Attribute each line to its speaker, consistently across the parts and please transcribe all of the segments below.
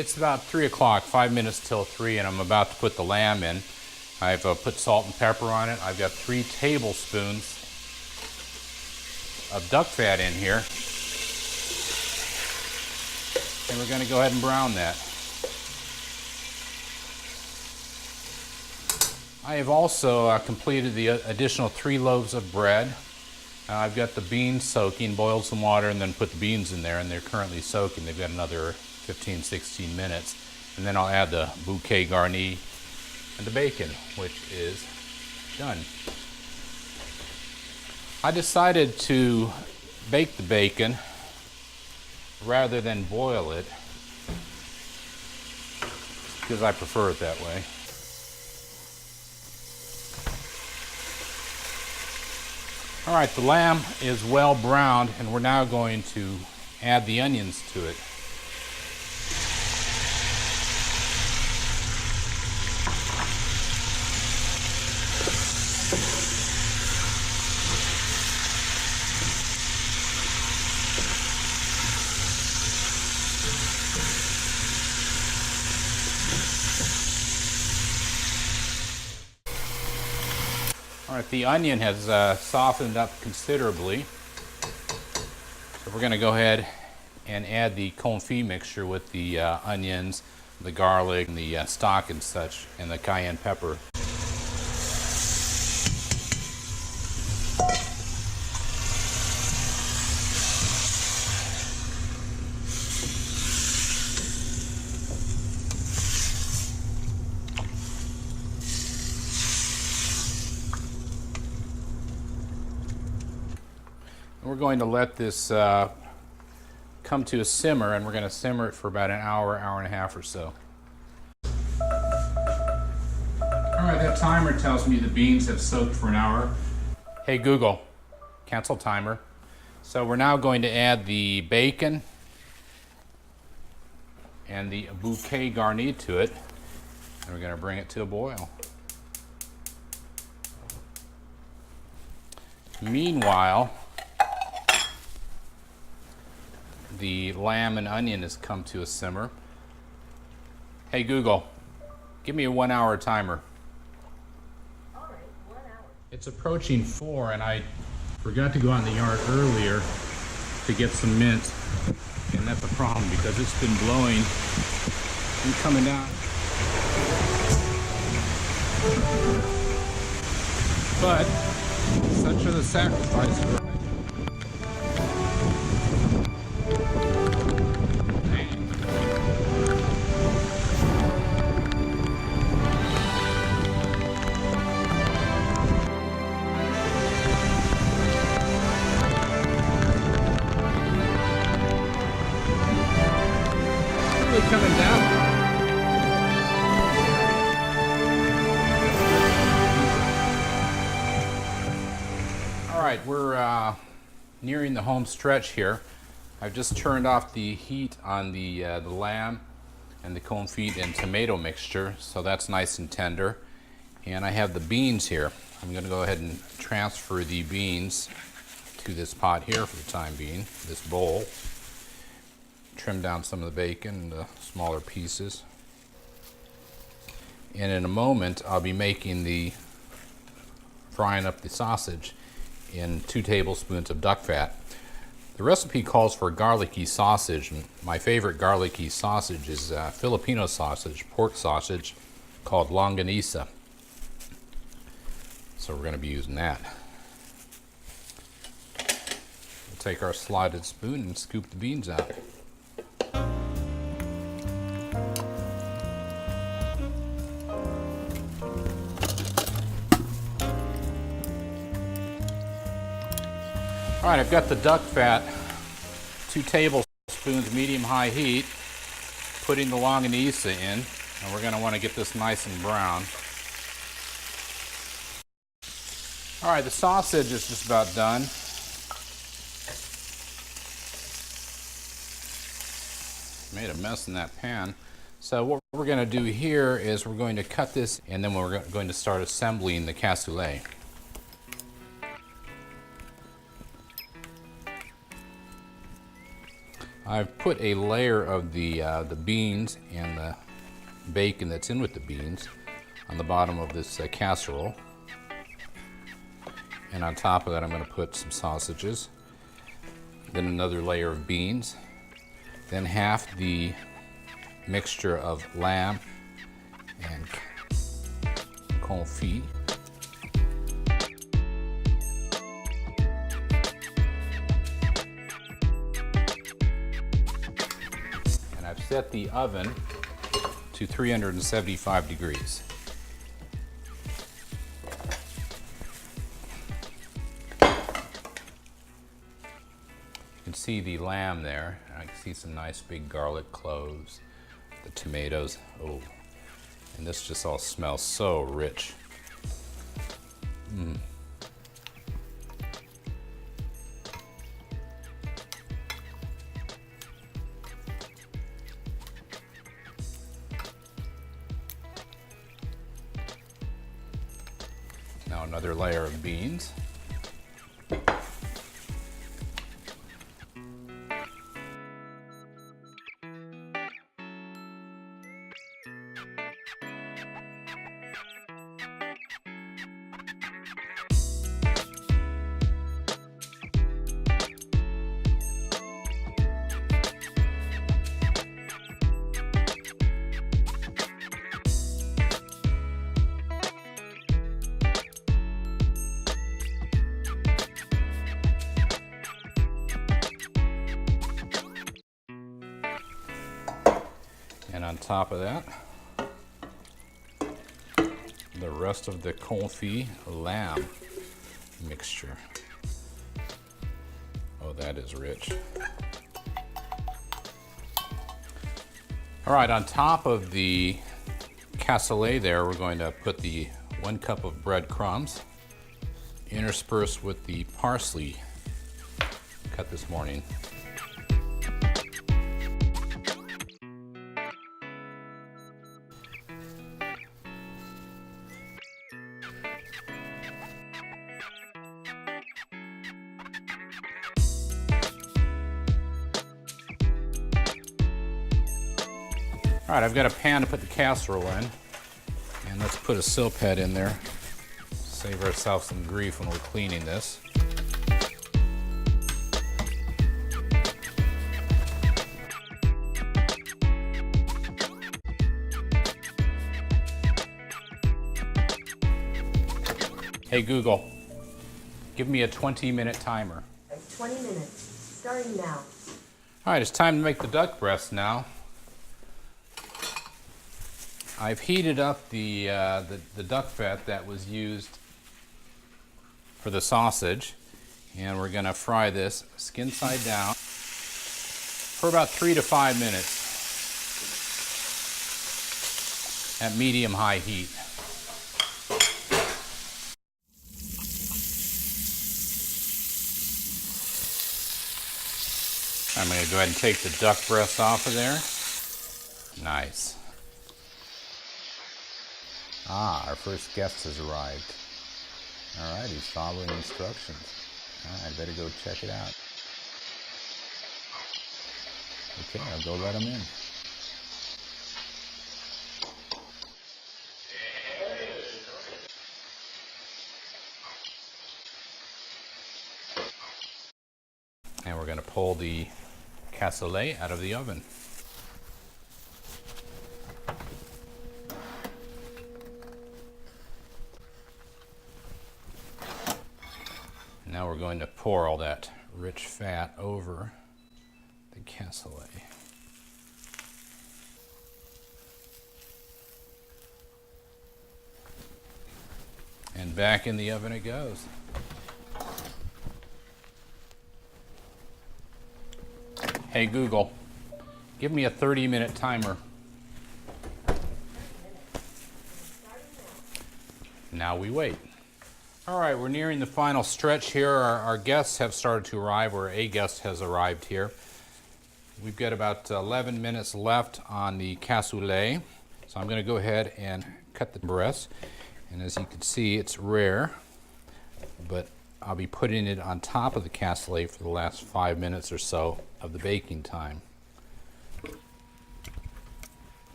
Speaker 1: It's about 3 o'clock, 5 minutes till 3, and I'm about to put the lamb in. I've put salt and pepper on it. I've got 3 tablespoons of duck fat in here. And we're going to go ahead and brown that. I have also completed the additional 3 loaves of bread. I've got the beans soaking, boiled some water, and then put the beans in there, and they're currently soaking. They've got another 15, 16 minutes. And then I'll add the bouquet garni and the bacon, which is done. I decided to bake the bacon rather than boil it because I prefer it that way. All right, the lamb is well browned, and we're now going to add the onions to it. All right, the onion has softened up considerably. So we're going to go ahead and add the confit mixture with the onions, the garlic, and the stock and such, and the cayenne pepper. We're going to let this come to a simmer, and we're going to simmer it for about an hour, hour and a half or so. All right, that timer tells me the beans have soaked for an hour. Hey Google, cancel timer. So we're now going to add the bacon and the bouquet garni to it, and we're going to bring it to a boil. Meanwhile, the lamb and onion has come to a simmer. Hey Google, give me a 1 hour timer.
Speaker 2: All right, 1 hour.
Speaker 1: It's approaching 4, and I forgot to go out in the yard earlier to get some mint, and that's a problem because it's been blowing and coming down. But such are the sacrifices. Coming down. All right, we're nearing the home stretch here. I've just turned off the heat on the lamb and the confit and tomato mixture, so that's nice and tender. And I have the beans here. I'm going to go ahead and transfer the beans to this pot here for the time being, this bowl. Trim down some of the bacon into smaller pieces. And in a moment, I'll be frying up the sausage in 2 tablespoons of duck fat. The recipe calls for garlicky sausage, and my favorite garlicky sausage is Filipino sausage, pork sausage, called longanisa. So we're going to be using that. We'll take our slotted spoon and scoop the beans out. All right, I've got the duck fat, 2 tablespoons, medium-high heat, putting the longanisa in, and we're going to want to get this nice and brown. All right, the sausage is just about done. Made a mess in that pan. So what we're going to do here is we're going to cut this, and then we're going to start assembling the cassoulet. I've put a layer of the beans and the bacon that's in with the beans on the bottom of this casserole. And on top of that, I'm going to put some sausages, then another layer of beans, then half the mixture of lamb and confit. And I've set the oven to 375 degrees. You can see the lamb there. I can see some nice big garlic cloves, the tomatoes. Oh, and this just all smells so rich. Now another layer of beans. And on top of that, the rest of the confit lamb mixture. Oh, that is rich. All right, on top of the cassoulet there, we're going to put the 1 cup of breadcrumbs interspersed with the parsley cut this morning. All right, I've got a pan to put the casserole in, and let's put a silk head in there. Save ourselves some grief when we're cleaning this. Hey Google, give me a 20-minute timer.
Speaker 2: 20 minutes, starting now.
Speaker 1: All right, it's time to make the duck breast now. I've heated up the duck fat that was used for the sausage, and we're going to fry this skin side down for about 3 to 5 minutes at medium-high heat. I'm going to go ahead and take the duck breast off of there. Nice. Ah, our first guest has arrived. All right, he's following instructions. All right, I better go check it out. Okay, I'll go let him in. And we're going to pull the cassoulet out of the oven. Now we're going to pour all that rich fat over the cassoulet. And back in the oven it goes. Hey Google, give me a 30-minute timer. Now we wait. All right, we're nearing the final stretch here. Our guests have started to arrive, or a guest has arrived here. We've got about 11 minutes left on the cassoulet. So I'm going to go ahead and cut the breast. And as you can see, it's rare, but I'll be putting it on top of the cassoulet for the last 5 minutes or so of the baking time.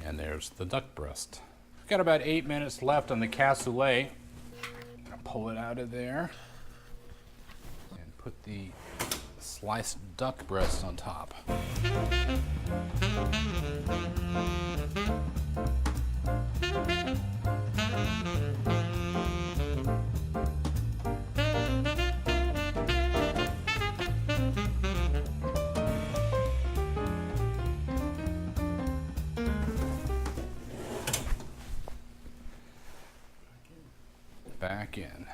Speaker 1: And there's the duck breast. We've got about 8 minutes left on the cassoulet. I'm gonna pull it out of there and put the sliced duck breast on top. Back in.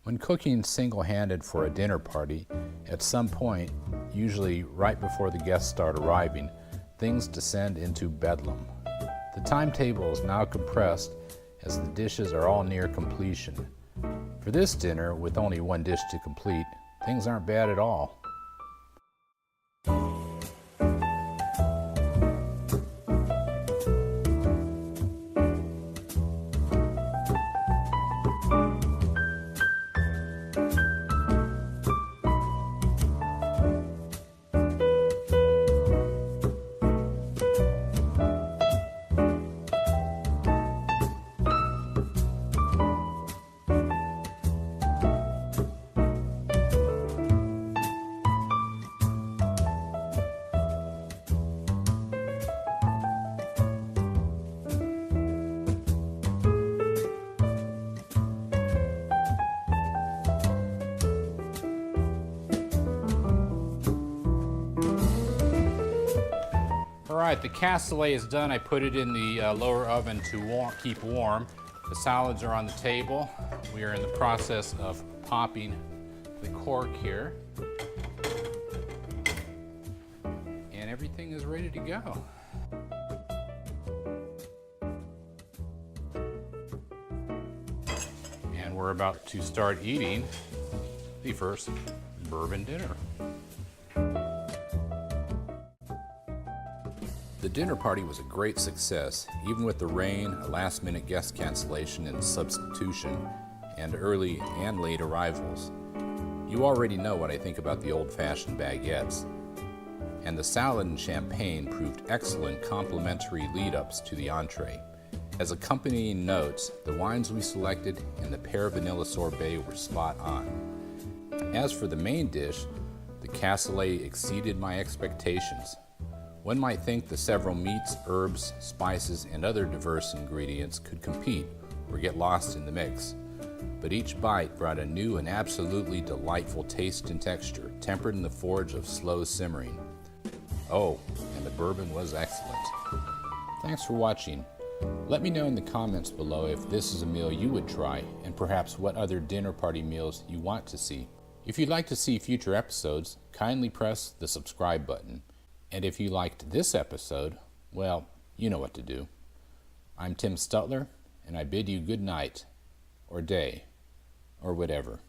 Speaker 1: When cooking single-handed for a dinner party, at some point, usually right before the guests start arriving, things descend into bedlam. The timetable is now compressed as the dishes are all near completion. For this dinner, with only one dish to complete, things aren't bad at all. All right, the cassoulet is done. I put it in the lower oven to keep warm. The salads are on the table. We are in the process of popping the cork here. And everything is ready to go. And we're about to start eating the first bourbon dinner. The dinner party was a great success, even with the rain, a last-minute guest cancellation and substitution, and early and late arrivals. You already know what I think about the old-fashioned baguettes. And the salad and champagne proved excellent complimentary lead-ups to the entree. As accompanying notes, the wines we selected and the pear vanilla sorbet were spot on. As for the main dish, the cassoulet exceeded my expectations. One might think the several meats, herbs, spices, and other diverse ingredients could compete or get lost in the mix. But each bite brought a new and absolutely delightful taste and texture, tempered in the forge of slow simmering. Oh, and the bourbon was excellent. Thanks for watching. Let me know in the comments below if this is a meal you would try, and perhaps what other dinner party meals you want to see. If you'd like to see future episodes, kindly press the subscribe button. And if you liked this episode, well, you know what to do. I'm Tim Stutler, and I bid you good night, or day, or whatever.